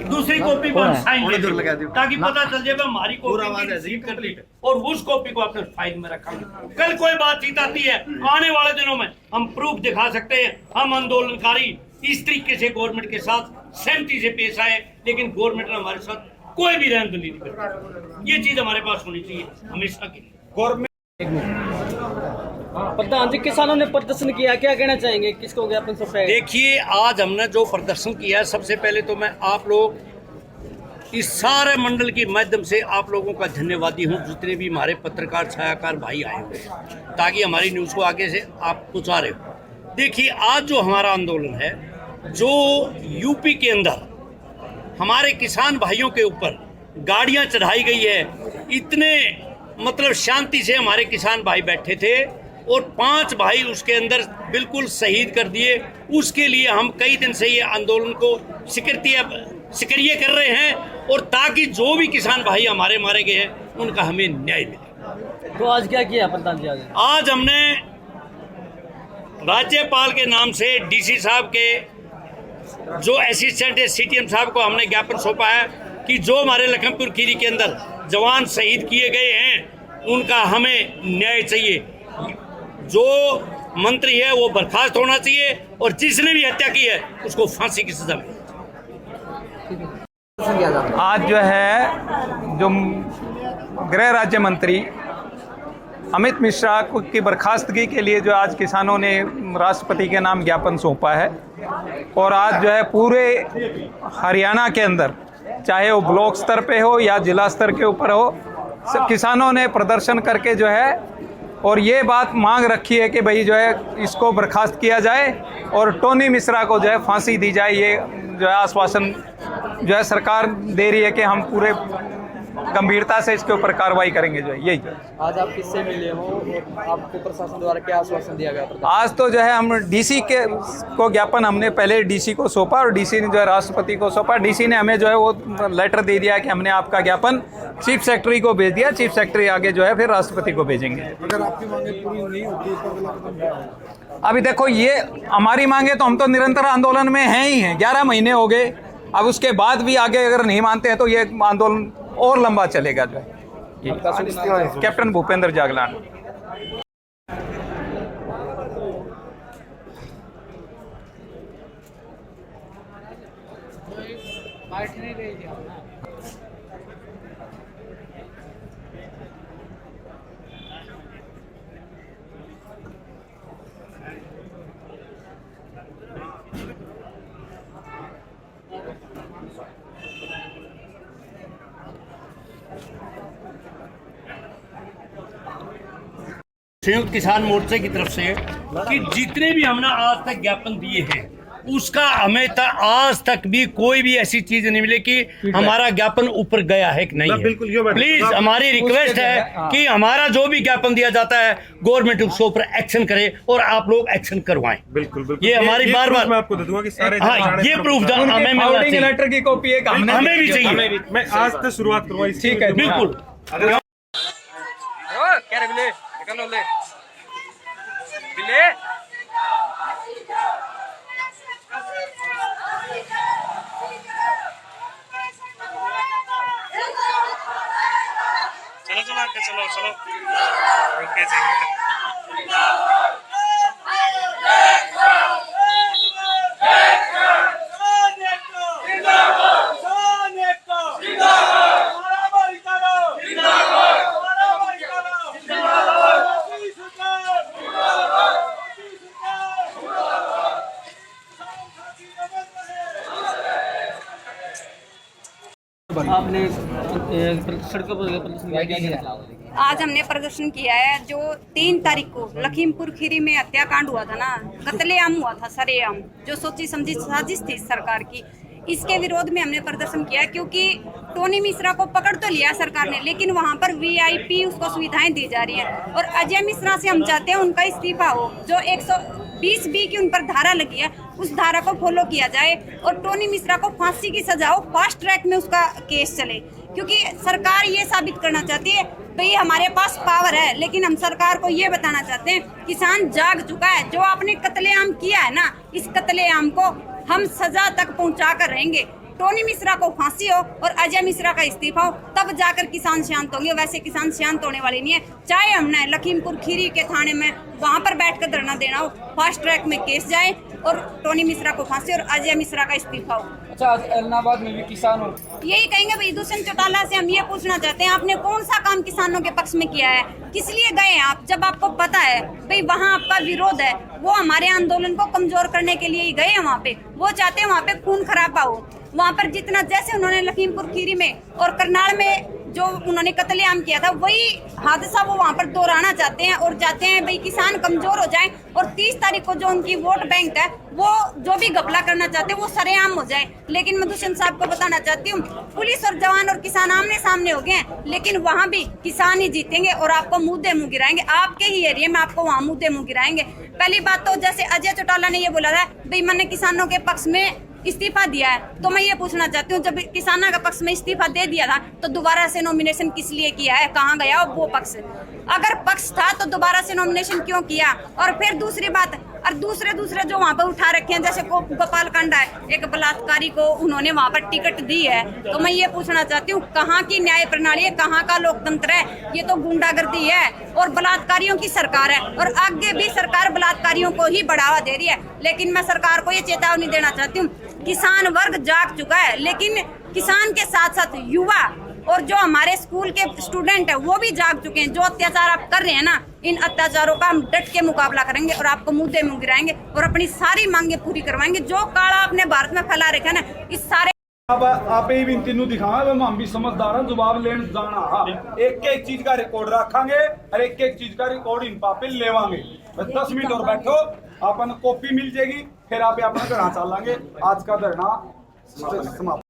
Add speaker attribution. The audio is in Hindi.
Speaker 1: दूसरी कॉपी को हम साइन दे देंगे ताकि पता चल जाए हमारी कॉपी रिसीव कर ली और उस कॉपी को अपने फाइल में रखा। कल कोई बातचीत आती है, आने वाले दिनों में हम प्रूफ दिखा सकते हैं। हम आंदोलनकारी इस तरीके से गवर्नमेंट के साथ सहमति से पेश आए, लेकिन गवर्नमेंट ने हमारे साथ कोई भी रहमदिली नहीं करी। ये चीज हमारे पास होनी चाहिए हमेशा के लिए।
Speaker 2: प्रधान जी, किसानों ने प्रदर्शन किया, क्या कहना चाहेंगे, किसको ज्ञापन सौंपा?
Speaker 1: देखिए, आज हमने जो प्रदर्शन किया है, सबसे पहले तो मैं आप लोग इस सारे मंडल के माध्यम से आप लोगों का धन्यवादी हूं, जितने भी हमारे पत्रकार छायाकार भाई आए हुए ताकि हमारी न्यूज़ को आगे से आप पहुँचा रहे हो। देखिए, आज जो हमारा आंदोलन है, जो यूपी के अंदर हमारे किसान भाइयों के ऊपर गाड़ियाँ चढ़ाई गई है, इतने मतलब शांति से हमारे किसान भाई बैठे थे और 5 भाई उसके अंदर बिल्कुल शहीद कर दिए। उसके लिए हम कई दिन से ये आंदोलन को सक्रिय कर रहे हैं और ताकि जो भी किसान भाई हमारे मारे गए हैं उनका हमें न्याय मिले।
Speaker 2: तो आज क्या किया प्रधान जी?
Speaker 1: आज हमने राज्यपाल के नाम से डीसी साहब के जो असिस्टेंट है सीटीएम साहब को हमने ज्ञापन सौंपा है कि जो हमारे लखनपुर खीरी के अंदर जवान शहीद किए गए हैं उनका हमें न्याय चाहिए। जो मंत्री है वो बर्खास्त होना चाहिए और जिसने भी हत्या की है उसको फांसी की सजा मिले।
Speaker 3: आज जो है जो गृह राज्य मंत्री अमित मिश्रा की बर्खास्तगी के लिए जो आज किसानों ने राष्ट्रपति के नाम ज्ञापन सौंपा है और आज जो है पूरे हरियाणा के अंदर, चाहे वो ब्लॉक स्तर पे हो या जिला स्तर के ऊपर हो, सब किसानों ने प्रदर्शन करके जो है और ये बात मांग रखी है कि भाई जो है इसको बर्खास्त किया जाए और टोनी मिश्रा को जो है फांसी दी जाए। ये जो है आश्वासन जो है सरकार दे रही है कि हम पूरे गंभीरता से इसके ऊपर कार्रवाई करेंगे। जो है यही
Speaker 2: आज आप किससे मिले हो और आपको प्रशासन द्वारा क्या आश्वासन दिया गया?
Speaker 3: आज तो जो है हम डीसी के को ज्ञापन हमने पहले डीसी को सौंपा और डीसी ने जो है राष्ट्रपति को सौंपा। डीसी ने हमें जो है वो लेटर दे दिया कि हमने आपका ज्ञापन चीफ सेक्रेटरी को भेज दिया। चीफ सेक्रेटरी आगे जो है फिर राष्ट्रपति को भेजेंगे।
Speaker 4: अगर आपकी मांगे पूरी नहीं होती
Speaker 3: अभी देखो, ये हमारी मांगे तो हम तो निरंतर आंदोलन में हैं ही हैं, 11 महीने हो गए। अब उसके बाद भी आगे अगर नहीं मानते हैं तो ये आंदोलन और लंबा चलेगा। जो है कैप्टन भूपेंद्र जागलान।
Speaker 1: संयुक्त किसान मोर्चे की तरफ से कि जितने भी हमने आज तक ज्ञापन दिए हैं उसका हमें आज तक भी कोई भी ऐसी चीज नहीं मिली कि हमारा ज्ञापन ऊपर गया है कि नहीं है। प्लीज हमारी रिक्वेस्ट है कि हमारा जो भी ज्ञापन दिया जाता है गवर्नमेंट उसके ऊपर एक्शन करे और आप लोग एक्शन करवाएं।
Speaker 4: बिल्कुल
Speaker 1: ये हमारी बार बार
Speaker 4: मैं आपको दे दूंगा कि सारे
Speaker 1: ये प्रूफ हमें
Speaker 3: लेटर की कॉपी एक
Speaker 1: हमें भी चाहिए।
Speaker 4: मैं आज से शुरुआत करूँगा।
Speaker 3: ठीक है,
Speaker 1: बिल्कुल।
Speaker 4: चलो ओके जाएंगे।
Speaker 2: आपने सड़कों पर प्रदर्शन किया, क्या?
Speaker 5: आज हमने प्रदर्शन किया है जो 3 तारीख को लखीमपुर खीरी में हत्याकांड हुआ था ना, कत्लेआम हुआ था, सरेआम, जो सोची समझी साजिश थी सरकार की। इसके विरोध में हमने प्रदर्शन किया क्योंकि टोनी मिश्रा को पकड़ तो लिया सरकार ने, लेकिन वहां पर वीआईपी उसको सुविधाएं दी जा रही है। और अजय मिश्रा से हम चाहते हैं उनका इस्तीफा हो। जो 120B की उन पर धारा लगी है, उस धारा को फॉलो किया जाए और टोनी मिश्रा को फांसी की सजा हो, फास्ट ट्रैक में उसका केस चले। क्योंकि सरकार ये साबित करना चाहती है भाई हमारे पास पावर है, लेकिन हम सरकार को ये बताना चाहते हैं किसान जाग चुका है। जो आपने कत्लेआम किया है ना, इस कत्लेआम को हम सजा तक पहुंचा कर रहेंगे। टोनी मिश्रा को फांसी हो और अजय मिश्रा का इस्तीफा हो, तब जाकर किसान शांत होंगे। वैसे किसान शांत होने वाले नहीं है। चाहे हमने लखीमपुर खीरी के थाने में वहां पर बैठकर धरना देना हो, फास्ट ट्रैक में केस जाए और टोनी मिश्रा को फांसी और अजय मिश्रा का इस्तीफा हो।
Speaker 2: अच्छा, आज एलनाबाद में भी किसान हो,
Speaker 5: यही कहेंगे भाई दुष्यंत चौटाला से हम ये पूछना चाहते हैं, आपने कौन सा काम किसानों के पक्ष में किया है? किस लिए गए हैं आप, जब आपको पता है भाई वहाँ आपका विरोध है? वो हमारे आंदोलन को कमजोर करने के लिए ही गए हैं वहाँ पे। वो चाहते हैं वहाँ पे खून खराबा हो। वहाँ पर जितना, जैसे उन्होंने लखीमपुर खीरी में और करनाल में जो उन्होंने कत्लेआम किया था, वही हादसा वो वहाँ पर दोहराना चाहते हैं और चाहते हैं भाई किसान कमजोर हो जाए और 30 तारीख को जो उनकी वोट बैंक है, वो जो भी घपला करना चाहते हैं वो सरेआम हो जाए। लेकिन मैं दुष्यंत साहब को बताना चाहती हूँ, पुलिस और जवान और किसान आमने सामने हो गए हैं, लेकिन वहाँ भी किसान ही जीतेंगे और आपको मुद्दे मुँह गिराएंगे। आपके ही एरिया में आपको वहाँ मुद्दे मुँह गिराएंगे। पहली बात तो जैसे अजय चौटाला ने ये बोला था भाई मैंने किसानों के पक्ष में इस्तीफा दिया है, तो मैं ये पूछना चाहती हूँ जब किसानों का पक्ष में इस्तीफा दे दिया था तो दोबारा से नॉमिनेशन किस लिए किया है? कहाँ गया वो पक्ष? अगर पक्ष था तो दोबारा से नॉमिनेशन क्यों किया? और फिर दूसरी बात, और दूसरे जो वहाँ पर उठा रखे हैं, जैसे गोपाल कांडा है, एक बलात्कारी को उन्होंने वहाँ पर टिकट दी है, तो मैं ये पूछना चाहती हूँ कहाँ की न्याय प्रणाली है, कहाँ का लोकतंत्र है? ये तो गुंडागर्दी है और बलात्कारियों की सरकार है और आगे भी सरकार बलात्कारियों को ही बढ़ावा दे रही है। लेकिन मैं सरकार को ये चेतावनी देना चाहती हूँ, किसान वर्ग जाग चुका है, लेकिन किसान के साथ साथ युवा और जो हमारे स्कूल के स्टूडेंट है वो भी जाग चुके हैं। जो अत्याचार आप कर रहे हैं ना, इन अत्याचारों का हम डट के मुकाबला करेंगे और आपको मुद्दे मुँह गिराएंगे और अपनी सारी मांगे पूरी करवाएंगे। जो काला आपने भारत में फैला रखा है ना, इस सारे
Speaker 4: अब आप ही भी तीनों दिखाओ, हम भी समझदार हैं, जवाब लेने जाना। हाँ, एक चीज का रिकॉर्ड रखेंगे और एक चीज का रिकॉर्ड इन पापे लेवांगे। 10 मिनट और बैठो, अपन कॉपी मिल जाएगी, फिर आप अपना घर चलेंगे। आज का धरना समाप्त।